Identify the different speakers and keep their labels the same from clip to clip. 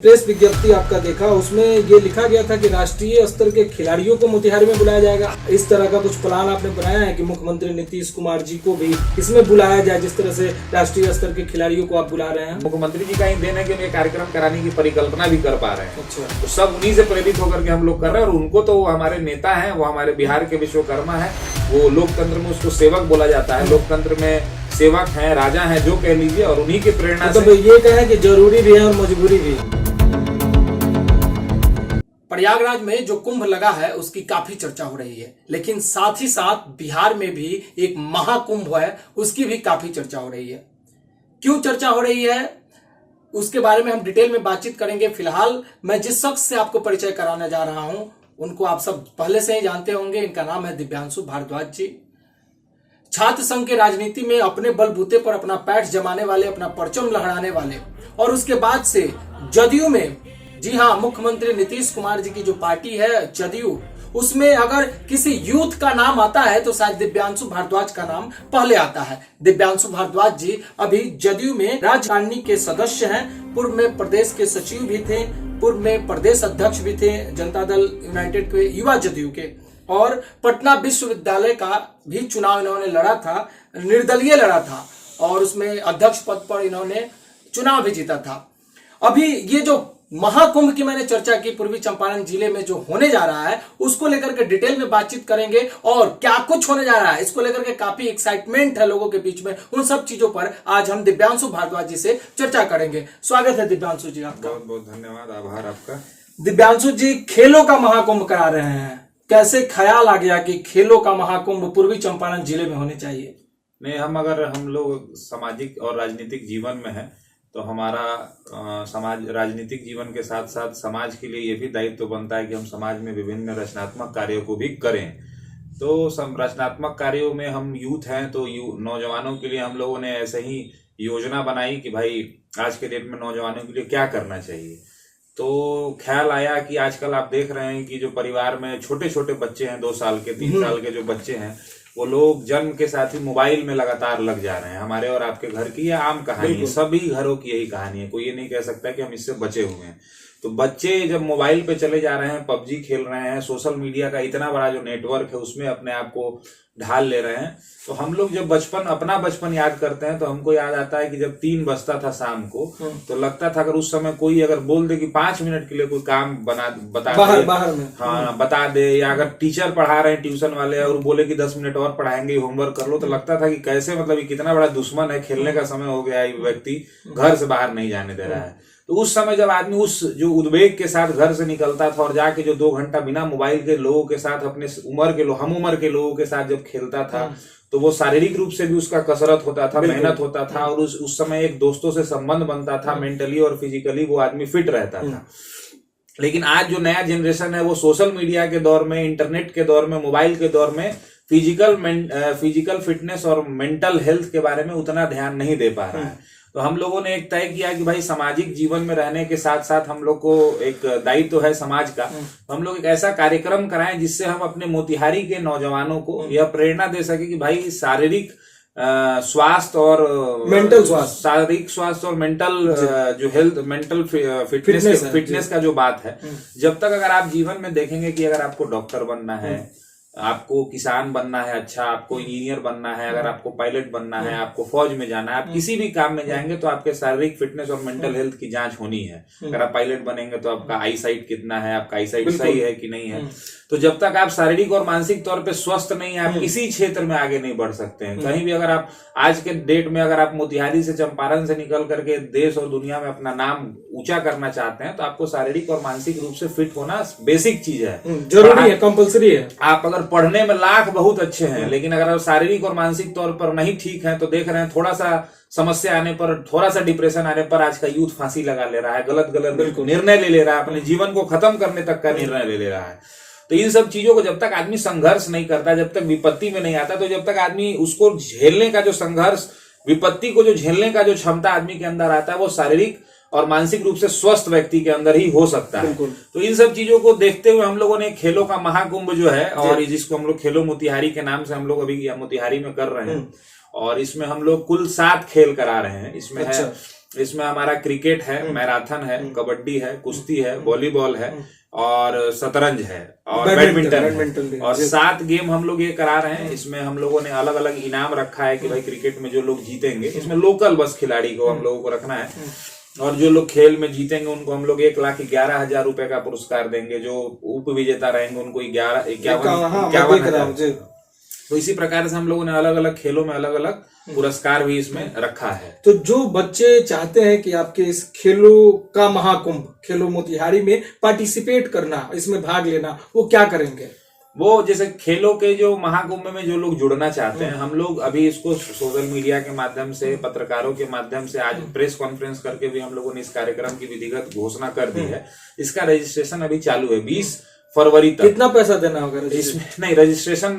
Speaker 1: Press विज्ञप्ति आपका देखा, उसमें ये लिखा गया था कि राष्ट्रीय स्तर के खिलाड़ियों को मोतिहारी में बुलाया जाएगा। इस तरह का कुछ प्लान आपने बनाया है कि मुख्यमंत्री नीतीश कुमार जी को भी इसमें बुलाया जाए, जिस तरह से राष्ट्रीय स्तर के खिलाड़ियों को आप बुला रहे हैं?
Speaker 2: मुख्यमंत्री जी का ही देन है कि उन्हें कार्यक्रम कराने की परिकल्पना भी कर पा रहे हैं।
Speaker 1: अच्छा,
Speaker 2: तो सब उन्हीं से प्रेरित होकर के हम लोग कर रहे हैं। और उनको तो हमारे नेता हैं, वो हमारे बिहार के विश्वकर्मा है, वो लोकतंत्र में उसको सेवक बोला जाता है, लोकतंत्र में सेवक हैं, राजा हैं, जो कह लीजिए। और उन्हीं की प्रेरणा से
Speaker 1: ये कहें कि जरूरी भी है और मजबूरी भी है। प्रयागराज में जो कुंभ लगा है उसकी काफी चर्चा हो रही है, लेकिन साथ ही साथ बिहार में भी एक महाकुंभ है, उसकी भी काफी चर्चा हो रही है। क्यों चर्चा हो रही है उसके बारे में हम डिटेल में बातचीत करेंगे। फिलहाल मैं जिस शख्स से आपको परिचय कराने जा रहा हूं उनको आप सब पहले से ही जानते होंगे। इनका नाम है दिव्यांशु भारद्वाज जी। छात्र संघ के राजनीति में अपने बलबूते पर अपना पैठ जमाने वाले, अपना परचम लहराने वाले, और उसके बाद से जदयू में, जी हाँ, मुख्यमंत्री नीतीश कुमार जी की जो पार्टी है जदयू, उसमें अगर किसी यूथ का नाम आता है तो शायद दिव्यांशु भारद्वाज का नाम पहले आता है। दिव्यांशु भारद्वाज जी अभी जदयू में राज्यकारिणी के सदस्य हैं, पूर्व में प्रदेश के सचिव भी थे, पूर्व में प्रदेश अध्यक्ष भी थे जनता दल यूनाइटेड के, युवा जदयू के, और पटना विश्वविद्यालय का भी चुनाव इन्होंने लड़ा था, निर्दलीय लड़ा था, और उसमें अध्यक्ष पद पर इन्होंने चुनाव भी जीता था। अभी ये जो महाकुंभ की मैंने चर्चा की, पूर्वी चंपारण जिले में जो होने जा रहा है उसको लेकर के डिटेल में बातचीत करेंगे, और क्या कुछ होने जा रहा है इसको लेकर के काफी एक्साइटमेंट है लोगों के बीच में। उन सब चीजों पर आज हम दिव्यांशु भारद्वाज जी से चर्चा करेंगे। स्वागत है दिव्यांशु जी आपका।
Speaker 2: बहुत बहुत धन्यवाद, आभार आपका।
Speaker 1: दिव्यांशु जी, खेलों का महाकुंभ करा रहे हैं, कैसे ख्याल आ गया कि खेलों का महाकुंभ पूर्वी चंपारण जिले में होने चाहिए?
Speaker 2: नहीं, हम लोग सामाजिक और राजनीतिक जीवन में हैं, तो हमारा समाज राजनीतिक जीवन के साथ साथ समाज के लिए ये भी दायित्व बनता है कि हम समाज में विभिन्न रचनात्मक कार्यों को भी करें। तो रचनात्मक कार्यों में हम यूथ हैं, तो नौजवानों के लिए हम लोगों ने ऐसे ही योजना बनाई कि भाई आज के डेट में नौजवानों के लिए क्या करना चाहिए। तो ख्याल आया कि आजकल आप देख रहे हैं कि जो परिवार में छोटे छोटे बच्चे हैं, 2 साल के 3 साल के जो बच्चे हैं, वो लोग जन्म के साथ ही मोबाइल में लगातार लग जा रहे हैं। हमारे और आपके घर की यह आम कहानी है, सभी घरों की यही कहानी है, कोई ये नहीं कह सकता कि हम इससे बचे हुए हैं। तो बच्चे जब मोबाइल पे चले जा रहे हैं, पबजी खेल रहे हैं, सोशल मीडिया का इतना बड़ा जो नेटवर्क है उसमें अपने आप को ढाल ले रहे हैं। तो हम लोग जब अपना बचपन याद करते हैं तो हमको याद आता है कि जब 3 बजता था शाम को, तो लगता था अगर उस समय कोई अगर बोल दे कि 5 मिनट के लिए कोई काम बता दे, हाँ बता दे, या अगर टीचर पढ़ा रहे हैं ट्यूशन वाले और बोले कि 10 मिनट और पढ़ाएंगे, होमवर्क कर लो, तो लगता था कि कैसे, मतलब कितना बड़ा दुश्मन है, खेलने का समय हो गया है, व्यक्ति घर से बाहर नहीं जाने दे रहा है। तो उस समय जब आदमी उस जो उद्वेग के साथ घर से निकलता था और जाके जो 2 घंटा बिना मोबाइल के लोगों के साथ, अपने हम उम्र के लोगों के साथ जब खेलता था, तो वो शारीरिक रूप से भी उसका कसरत होता था, मेहनत होता था, और उस समय एक दोस्तों से संबंध बनता था, मेंटली और फिजिकली वो आदमी फिट रहता था। लेकिन आज जो नया जनरेशन है वो सोशल मीडिया के दौर में, इंटरनेट के दौर में, मोबाइल के दौर में फिजिकल फिटनेस और मेंटल हेल्थ के बारे में उतना ध्यान नहीं दे पा रहा है। तो हम लोगों ने एक तय किया कि भाई सामाजिक जीवन में रहने के साथ साथ हम लोग को एक दायित्व है समाज का, तो हम लोग एक ऐसा कार्यक्रम कराएं जिससे हम अपने मोतिहारी के नौजवानों को यह प्रेरणा दे सके कि भाई शारीरिक स्वास्थ्य और
Speaker 1: मेंटल स्वास्थ्य,
Speaker 2: शारीरिक स्वास्थ्य और मेंटल जो हेल्थ, मेंटल फिटनेस का जो बात है, जब तक अगर आप जीवन में देखेंगे कि अगर आपको डॉक्टर बनना है, आपको किसान बनना है, अच्छा आपको इंजीनियर बनना है, अगर आपको पायलट बनना है, आपको फौज में जाना है, आप किसी भी काम में जाएंगे तो आपके शारीरिक फिटनेस और मेंटल हेल्थ की जांच होनी है। अगर आप पायलट बनेंगे तो आपका आई साइट कितना है, आपका आई साइट सही है कि नहीं है। तो जब तक आप शारीरिक और मानसिक तौर पे स्वस्थ नहीं है, आप किसी क्षेत्र में आगे नहीं बढ़ सकते हैं। कहीं भी अगर आप आज के डेट में अगर आप मोतिहारी से, चंपारण से निकल करके देश और दुनिया में अपना नाम ऊंचा करना चाहते हैं तो आपको शारीरिक और मानसिक रूप से फिट होना बेसिक चीज है,
Speaker 1: जरूरी है, कंपलसरी है।
Speaker 2: आप अगर पढ़ने में लाख बहुत अच्छे हैं, लेकिन अगर आप शारीरिक और मानसिक तौर पर नहीं ठीक हैं, तो देख रहे हैं थोड़ा सा समस्या आने पर, थोड़ा सा डिप्रेशन आने पर आज का यूथ फांसी लगा ले रहा है, गलत निर्णय ले रहा है, अपने जीवन को खत्म करने तक का निर्णय ले रहा है। तो इन सब चीजों को जब तक आदमी संघर्ष नहीं करता, जब तक विपत्ति में नहीं आता, तो जब तक आदमी उसको झेलने का जो संघर्ष, विपत्ति को जो झेलने का जो क्षमता आदमी के अंदर आता है, वो शारीरिक और मानसिक रूप से स्वस्थ व्यक्ति के अंदर ही हो सकता है। तो इन सब चीजों को देखते हुए हम लोगों ने खेलों का महाकुंभ जो है, और जिसको हम लोग खेलो मोतिहारी के नाम से हम लोग अभी मोतिहारी में कर रहे हैं, और इसमें हम लोग कुल 7 खेल करा रहे हैं। इसमें है इसमें हमारा क्रिकेट है, मैराथन है, कबड्डी है, कुश्ती है, वॉलीबॉल है और शतरंज है और बैडमिंटन है। और 7 गेम हम लोग ये करा रहे हैं। इसमें हम लोगों ने अलग अलग इनाम रखा है कि भाई क्रिकेट में जो लोग जीतेंगे, इसमें लोकल बस खिलाड़ी को हम लोगों को रखना है, और जो लोग खेल में जीतेंगे उनको हम लोग 1,11,000 रुपए का पुरस्कार देंगे। जो उप विजेता रहेंगे उनको 51,000। तो इसी प्रकार से हम लोगों ने अलग अलग खेलों में अलग अलग पुरस्कार भी इसमें रखा है।
Speaker 1: तो जो बच्चे चाहते हैं कि आपके इस खेलों का महाकुंभ, खेलो मोतिहारी में पार्टिसिपेट करना, इसमें भाग लेना, वो क्या करेंगे?
Speaker 2: वो जैसे खेलों के जो महाकुंभ में जो लोग जुड़ना चाहते हैं, हम लोग अभी इसको सोशल मीडिया के माध्यम से, पत्रकारों के माध्यम से, आज प्रेस कॉन्फ्रेंस करके भी हम लोगों ने इस कार्यक्रम की विधिवत घोषणा कर दी है। इसका रजिस्ट्रेशन अभी चालू है 20 फरवरी तक।
Speaker 1: कितना पैसा देना होगा
Speaker 2: इसमें? नहीं, रजिस्ट्रेशन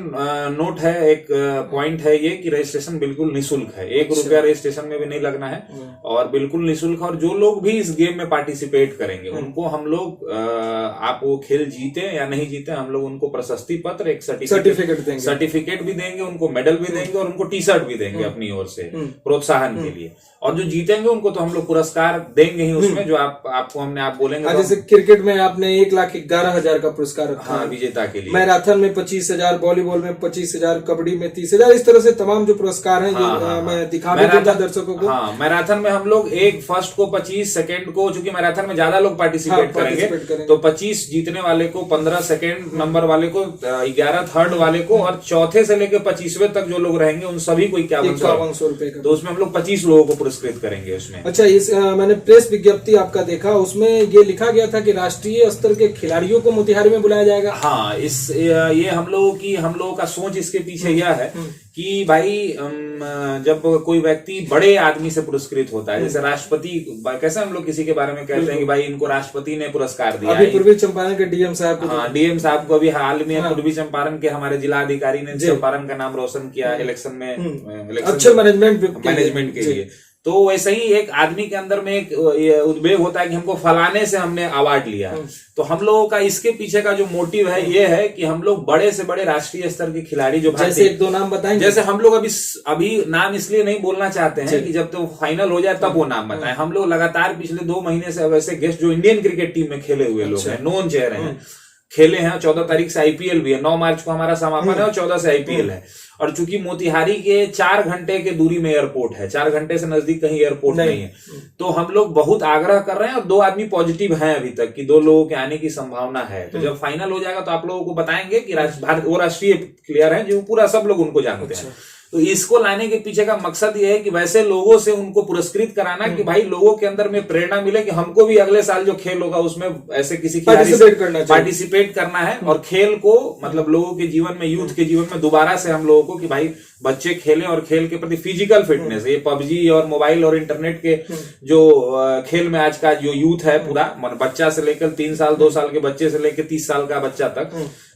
Speaker 2: नोट है, एक पॉइंट है ये कि रजिस्ट्रेशन बिल्कुल निःशुल्क है। 1 रुपया रजिस्ट्रेशन में भी नहीं लगना है और बिल्कुल निःशुल्क। और जो लोग भी इस गेम में पार्टिसिपेट करेंगे उनको हम लोग, आप वो खेल जीते या नहीं जीते, हम लोग उनको प्रशस्ति पत्र, एक सर्टिफिकेट भी देंगे, उनको मेडल भी देंगे और उनको टी शर्ट भी देंगे अपनी ओर से प्रोत्साहन के लिए। और जो जीतेंगे उनको तो हम लोग पुरस्कार देंगे ही उसमें, जो आपको आप बोलेंगे।
Speaker 1: जैसे क्रिकेट में आपने 1,11,000 का पुरस्कार रखा है
Speaker 2: विजेता के लिए,
Speaker 1: मैराथन में 25,000, वॉलीबॉल में 25,000, कबड्डी में 30,000, इस तरह से तमाम जो पुरस्कार हैं मैं दिखा भी दूंगा दर्शकों को।
Speaker 2: हाँ, मैराथन में हम लोग एक फर्स्ट को 25, सेकंड को, चूंकि मैराथन में ज्यादा लोग पार्टिसिपेट करेंगे तो 25 जीतने वाले को, 15 सेकंड नंबर वाले को, 11 थर्ड वाले को, और चौथे से लेकर 25वें तक जो लोग रहेंगे उन सभी को 51,000 रुपए का। तो उसमें हम लोग 25 लोगों को पुरस्कृत करेंगे उसमें।
Speaker 1: अच्छा, मैंने प्रेस विज्ञप्ति आपका देखा, उसमें ये लिखा गया था कि राष्ट्रीय स्तर के खिलाड़ियों को मोतिहारी में बुलाया जाएगा।
Speaker 2: हाँ, ये हम लोगों का सोच इसके पीछे यह है कि भाई जब कोई व्यक्ति बड़े आदमी से पुरस्कृत होता है, जैसे राष्ट्रपति, कैसे हम लोग किसी के बारे में कहते हैं कि भाई इनको राष्ट्रपति ने पुरस्कार दिया।
Speaker 1: अभी पूर्वी चंपारण के डीएम साहब को,
Speaker 2: डीएम साहब को अभी हाल में पूर्वी चंपारण के हमारे जिला अधिकारी ने चंपारण का नाम रोशन किया इलेक्शन में,
Speaker 1: अच्छे
Speaker 2: मैनेजमेंट के लिए। तो वैसे ही एक आदमी के अंदर में एक उद्वेग होता है कि हमको फलाने से हमने अवार्ड लिया। तो हम लोगों का इसके पीछे का जो मोटिव है ये है कि हम लोग बड़े से बड़े राष्ट्रीय स्तर के खिलाड़ी जो,
Speaker 1: जैसे 1-2 नाम बताएंगे।
Speaker 2: जैसे हम लोग अभी नाम इसलिए नहीं बोलना चाहते हैं कि जब तो फाइनल हो जाए तब वो नाम बताएं। हम लोग लगातार पिछले 2 महीने से वैसे गेस्ट जो इंडियन क्रिकेट टीम में खेले हुए लोग हैं, नोन चेहरे हैं, खेले हैं। 14 तारीख से आईपीएल भी है, 9 मार्च को हमारा समापन है और 14 से आईपीएल है। और चूंकि मोतिहारी के 4 घंटे के दूरी में एयरपोर्ट है, 4 घंटे से नजदीक कहीं एयरपोर्ट नहीं है, तो हम लोग बहुत आग्रह कर रहे हैं। और 2 आदमी पॉजिटिव हैं अभी तक कि 2 लोगों के आने की संभावना है। तो जब फाइनल हो जाएगा तो आप लोगों को बताएंगे कि वो राष्ट्रीय प्लेयर हैं जो पूरा सब लोग उनको जानते हैं। तो इसको लाने के पीछे का मकसद ये है कि वैसे लोगों से उनको पुरस्कृत कराना कि भाई लोगों के अंदर में प्रेरणा मिले कि हमको भी अगले साल जो खेल होगा उसमें ऐसे किसी पार्टिसिपेट करना है। और खेल को मतलब लोगों के जीवन में, यूथ के जीवन में दोबारा से हम लोगों को कि भाई बच्चे खेलें और खेल के प्रति फिजिकल फिटनेस, ये पबजी और मोबाइल और इंटरनेट के जो खेल में आज का जो यूथ है पूरा, बच्चा से लेकर 3 साल 2 साल के बच्चे से लेकर 30 साल का बच्चा तक,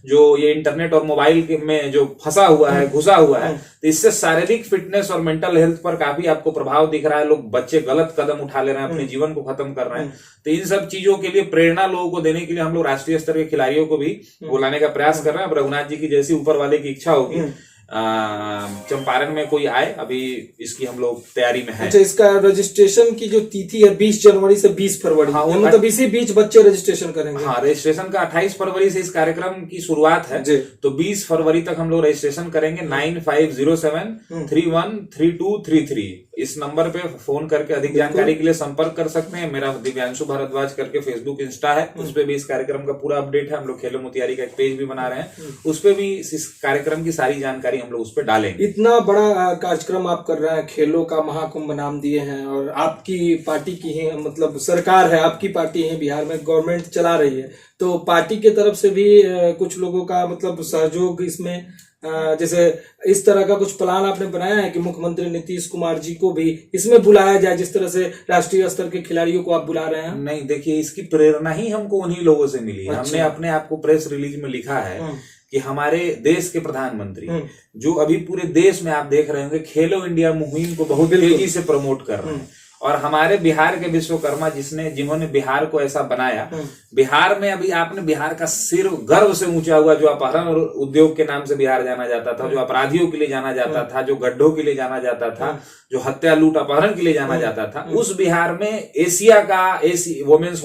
Speaker 2: जो ये इंटरनेट और मोबाइल में जो फंसा हुआ है, घुसा हुआ है, तो इससे शारीरिक फिटनेस और मेंटल हेल्थ पर काफी आपको प्रभाव दिख रहा है। लोग, बच्चे गलत कदम उठा ले रहे हैं, अपने जीवन को खत्म कर रहे हैं। तो इन सब चीजों के लिए प्रेरणा लोगों को देने के लिए हम लोग राष्ट्रीय स्तर के खिलाड़ियों को भी बुलाने का प्रयास कर रहे हैं। अब रघुनाथ जी की जैसी ऊपर वाले की इच्छा होगी चंपारण में कोई आए, अभी इसकी हम लोग तैयारी में है।
Speaker 1: अच्छा, इसका रजिस्ट्रेशन की जो तिथि है 20 जनवरी से 20 फरवरी, हाँ, मतलब इसी बीच बच्चे रजिस्ट्रेशन करेंगे।
Speaker 2: हाँ, रजिस्ट्रेशन का 28 फरवरी से इस कार्यक्रम की शुरुआत है, तो 20 फरवरी तक हम लोग रजिस्ट्रेशन करेंगे। 9507313233 इस नंबर पे फोन करके अधिक जानकारी के लिए संपर्क कर सकते हैं। मेरा दिव्यांशु भारद्वाज करके फेसबुक, इंस्टा है, उस पे भी इस कार्यक्रम का पूरा अपडेट है। हम लोग खेलो मोतिहारी का एक पेज भी बना रहे हैं, उस पे भी इस कार्यक्रम की सारी जानकारी हम लोग उस पे डालेंगे।
Speaker 1: इतना बड़ा कार्यक्रम आप कर रहे हैं, खेलों का महाकुंभ नाम दिए हैं, और आपकी पार्टी की ही मतलब सरकार है, आपकी पार्टी है, बिहार में गवर्नमेंट चला रही है, तो पार्टी के तरफ से भी कुछ लोगों का मतलब सहयोग इसमें, जैसे इस तरह का कुछ प्लान आपने बनाया है कि मुख्यमंत्री नीतीश कुमार जी को भी इसमें बुलाया जाए, जिस तरह से राष्ट्रीय स्तर के खिलाड़ियों को आप बुला रहे हैं?
Speaker 2: नहीं, देखिए, इसकी प्रेरणा ही हमको उन्हीं लोगों से मिली है। हमने अपने आप को प्रेस रिलीज में लिखा है कि हमारे देश के प्रधानमंत्री, जो अभी पूरे देश में आप देख रहे होंगे, खेलो इंडिया मुहिम को बहुत तेजी से प्रमोट कर रहे हैं। और हमारे बिहार के विश्वकर्मा जिन्होंने बिहार को ऐसा बनाया, बिहार में अभी आपने बिहार का सिर गर्व से ऊंचा हुआ, जो अपहरण और उद्योग के नाम से बिहार जाना जाता था, जो अपराधियों के लिए जाना जाता था, जो गड्ढों के लिए जाना जाता था, जो हत्या लूट अपहरण के लिए जाना जाता था, उस बिहार में एशिया वुमेन्स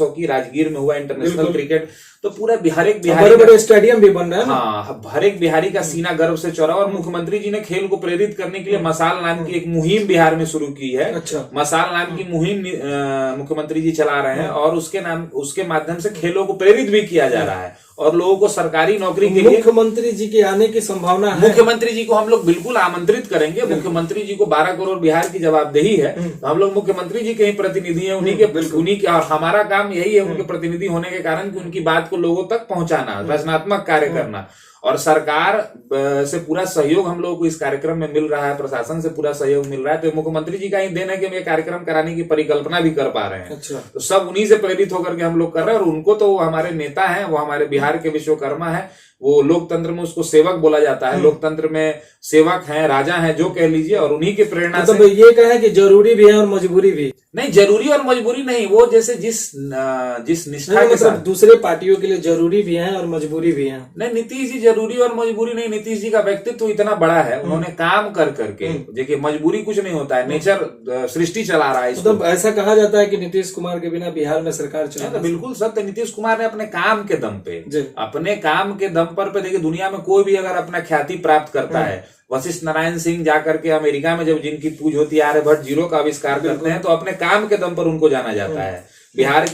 Speaker 2: हॉकी राजगीर में हुआ, इंटरनेशनल क्रिकेट, तो पूरा बिहारी
Speaker 1: बड़े स्टेडियम भी बन रहे हैं।
Speaker 2: हाँ, हर एक बिहारी का सीना गर्व से चौड़ा। और मुख्यमंत्री जी ने खेल को प्रेरित करने के लिए मसाल नाम की एक मुहिम बिहार में शुरू की है।
Speaker 1: अच्छा।
Speaker 2: मसाल नाम की मुहिम मुख्यमंत्री जी चला रहे हैं और उसके माध्यम से खेलों को प्रेरित भी किया जा रहा है और लोगों को सरकारी नौकरी के लिए
Speaker 1: मुख्यमंत्री जी के आने की संभावना है।
Speaker 2: मुख्यमंत्री जी को हम लोग बिल्कुल आमंत्रित करेंगे। मुख्यमंत्री जी को 12 करोड़ बिहार की जवाबदेही है, तो हम लोग मुख्यमंत्री जी के ही प्रतिनिधि हैं, उन्हीं के और हमारा काम यही है उनके प्रतिनिधि होने के कारण कि उनकी बात को लोगों तक पहुंचाना, रचनात्मक कार्य करना। और सरकार से पूरा सहयोग हम लोगों को इस कार्यक्रम में मिल रहा है, प्रशासन से पूरा सहयोग मिल रहा है। तो मुख्यमंत्री जी का ही देन है कि हम ये कार्यक्रम कराने की परिकल्पना भी कर पा रहे हैं।
Speaker 1: अच्छा।
Speaker 2: तो सब उन्हीं से प्रेरित होकर के हम लोग कर रहे हैं। और उनको तो हमारे नेता हैं, वो हमारे बिहार के विश्वकर्मा है, वो लोकतंत्र में उसको सेवक बोला जाता है, लोकतंत्र में सेवक हैं, राजा हैं, जो कह लीजिए। और उन्हीं की प्रेरणा से
Speaker 1: ये कहे कि जरूरी भी है और मजबूरी भी
Speaker 2: नहीं, जरूरी और मजबूरी नहीं, वो जैसे जिस निष्ठा के साथ
Speaker 1: दूसरे पार्टियों के लिए जरूरी भी है और मजबूरी भी है।
Speaker 2: नहीं, नीतीश जी जरूरी और मजबूरी नहीं, नीतीश जी का व्यक्तित्व इतना बड़ा है, उन्होंने काम कर करके, देखिए मजबूरी कुछ नहीं होता है, नेचर सृष्टि चला रहा है इसको।
Speaker 1: मतलब ऐसा कहा जाता है कि नीतीश कुमार के बिना बिहार में सरकार चले।
Speaker 2: तो बिल्कुल सत्य, नीतीश कुमार ने अपने काम के दम पे, देखिए दुनिया में कोई भी अगर अपना ख्याति प्राप्त करता है, वशिष्ठ नारायण सिंह जाकर के अमेरिका में जब जिनकी पूज होती है, आर्यभट्ट जीरो का आविष्कार करते हैं, तो अपने काम के दम पर उनको जाना जाता है। बिहार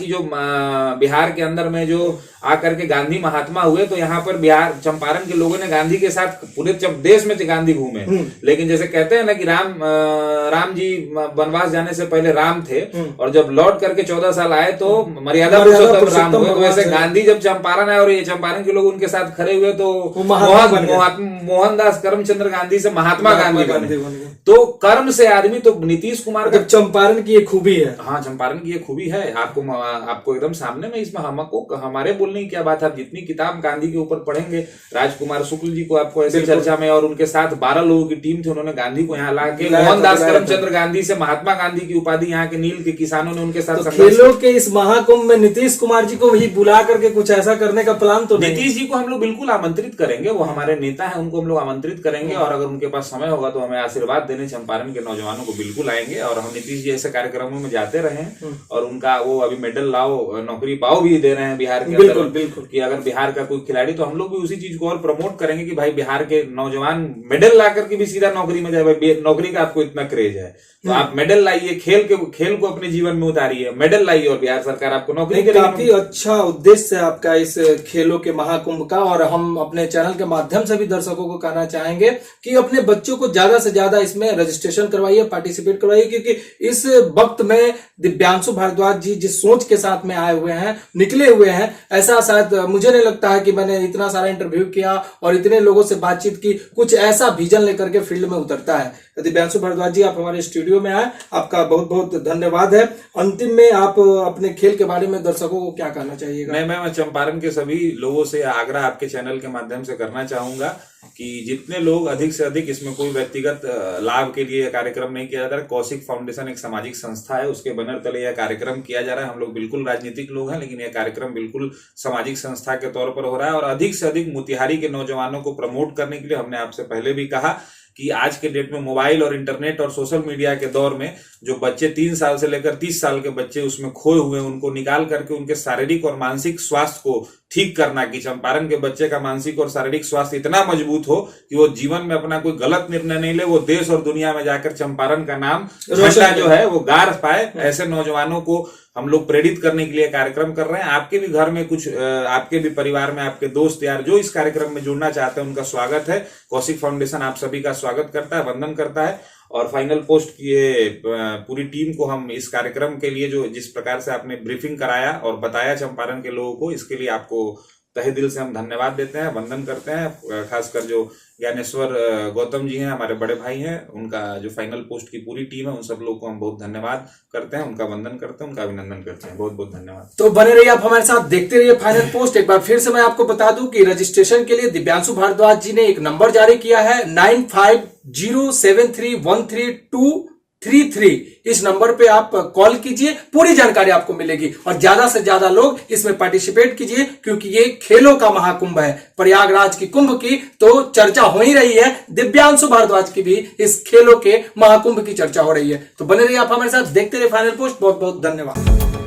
Speaker 2: के अंदर में जो आकर के गांधी महात्मा हुए, तो यहाँ पर बिहार चंपारण के लोगों ने गांधी के साथ पूरे देश में गांधी घूमे। लेकिन जैसे कहते हैं ना कि राम जी वनवास जाने से पहले राम थे, और जब लौट करके 14 साल आए तो मर्यादा पुरुषोत्तम राम हुए। तो वैसे गांधी जब चंपारण आए और ये चंपारण के लोग उनके साथ खड़े हुए, तो मोहनदास करमचंद्र गांधी से महात्मा गांधी बने। तो कर्म से आदमी, तो नीतीश कुमार का
Speaker 1: चंपारण की एक खूबी है।
Speaker 2: हाँ, चंपारण की एक खूबी है, आपको एकदम सामने में। इसमें हमको हमारे बोलने की क्या बात है, आप जितनी किताब गांधी के ऊपर पढ़ेंगे, राजकुमार शुक्ल जी को आपको ऐसे चर्चा में, और उनके साथ 12 लोगों की टीम थी, उन्होंने गांधी को यहाँ ला के, मोहनदास करमचंद्र गांधी से महात्मा गांधी की उपाधि यहाँ के नील के किसानों ने उनके साथ।
Speaker 1: खेलों के इस महाकुंभ में नीतीश कुमार जी को वही बुला करके कुछ ऐसा करने का प्लान तो नहीं?
Speaker 2: नीतीश जी को हम लोग बिल्कुल आमंत्रित करेंगे, वो हमारे नेता है, उनको हम लोग आमंत्रित करेंगे। और अगर उनके पास समय होगा तो हमें आशीर्वाद देने चंपारण के नौजवानों को बिल्कुल आएंगे। और हम नीतीश जी ऐसे कार्यक्रमों में जाते रहे हैं, और उनका वो अभी मेडल लाओ, नौकरी पाओ भी दे रहे हैं बिहार के अंदर।
Speaker 1: बिल्कुल।
Speaker 2: कि अगर बिहार का कोई खिलाड़ी, तो हम लोग भी उसी चीज को और प्रमोट करेंगे कि भाई बिहार के नौजवान मेडल ला करके भी सीधा नौकरी में जाए। भाई नौकरी का आपको इतना क्रेज है तो आप मेडल लाइए, खेल को अपने जीवन में उतारिए, मेडल लाइए, और बिहार सरकार आपको नौकरी करेगी।
Speaker 1: काफी अच्छा उद्देश्य है आपका इस खेलों के महाकुंभ का। और हम अपने चैनल के माध्यम से भी दर्शकों को कहना चाहेंगे कि अपने बच्चों को ज्यादा से ज्यादा इसमें रजिस्ट्रेशन करवाइए, पार्टिसिपेट करवाइए, क्योंकि इस वक्त में दिव्यांशु भारद्वाज जी जिस सोच के साथ में आए हुए हैं, निकले हुए हैं, ऐसा शायद मुझे नहीं लगता है कि मैंने इतना सारा इंटरव्यू किया और इतने लोगों से बातचीत की, कुछ ऐसा विजन लेकर के फील्ड में उतरता है। दिव्यांशु भारद्वाज जी, आप हमारे स्टूडियो में आए, आपका बहुत बहुत धन्यवाद है। अंतिम में आप अपने खेल के बारे में दर्शकों को क्या कहना चाहिएगा?
Speaker 2: मैं चंपारण के सभी लोगों से आग्रह आपके चैनल के माध्यम से करना चाहूंगा कि जितने लोग अधिक से अधिक, इसमें कोई व्यक्तिगत लाभ के लिए कार्यक्रम नहीं किया जाता है। कौशिक फाउंडेशन एक सामाजिक संस्था है, उसके बैनर तले यह कार्यक्रम किया जा रहा है। हम लोग बिल्कुल राजनीतिक लोग हैं, लेकिन यह कार्यक्रम बिल्कुल सामाजिक संस्था के तौर पर हो रहा है। और अधिक से अधिक मोतिहारी के नौजवानों को प्रमोट करने के लिए हमने आपसे पहले भी कहा कि आज के डेट में मोबाइल और इंटरनेट और सोशल मीडिया के दौर में जो बच्चे 3 साल से लेकर 30 साल के बच्चे उसमें खोए हुए हैं, उनको निकाल करके उनके शारीरिक और मानसिक स्वास्थ्य को ठीक करना, कि चंपारण के बच्चे का मानसिक और शारीरिक स्वास्थ्य इतना मजबूत हो कि वो जीवन में अपना कोई गलत निर्णय नहीं ले, वो देश और दुनिया में जाकर चंपारण का नाम झंडा जो है वो गाड़ पाए। ऐसे नौजवानों को हम लोग प्रेरित करने के लिए कार्यक्रम कर रहे हैं। आपके भी घर में कुछ, आपके भी परिवार में आपके दोस्त यार जो इस कार्यक्रम में जुड़ना चाहते हैं, उनका स्वागत है। कौशिक फाउंडेशन आप सभी का स्वागत करता है, वंदन करता है। और फाइनल पोस्ट किए पूरी टीम को हम इस कार्यक्रम के लिए, जो जिस प्रकार से आपने ब्रीफिंग कराया और बताया चंपारण के लोगों को, इसके लिए आपको तहे दिल से हम धन्यवाद देते हैं, वंदन करते हैं। खासकर जो ज्ञानेश्वर गौतम जी हैं, हमारे बड़े भाई हैं, उनका जो फाइनल पोस्ट की पूरी टीम है, उन सब लोगों को हम बहुत धन्यवाद करते हैं, उनका वंदन करते हैं, उनका अभिनंदन करते हैं। बहुत बहुत धन्यवाद।
Speaker 1: तो बने रहिए आप हमारे साथ, देखते रहिए फाइनल पोस्ट। एक बार फिर से मैं आपको बता दूं कि रजिस्ट्रेशन के लिए दिव्यांशु भारद्वाज जी ने एक नंबर जारी किया है, 95073132 33 इस नंबर पे आप कॉल कीजिए, पूरी जानकारी आपको मिलेगी और ज्यादा से ज्यादा लोग इसमें पार्टिसिपेट कीजिए, क्योंकि ये खेलों का महाकुंभ है। प्रयागराज की कुंभ की तो चर्चा हो ही रही है, दिव्यांशु भारद्वाज की भी इस खेलों के महाकुंभ की चर्चा हो रही है। तो बने रहिए आप हमारे साथ, देखते रहिए फाइनल पोस्ट। बहुत बहुत धन्यवाद।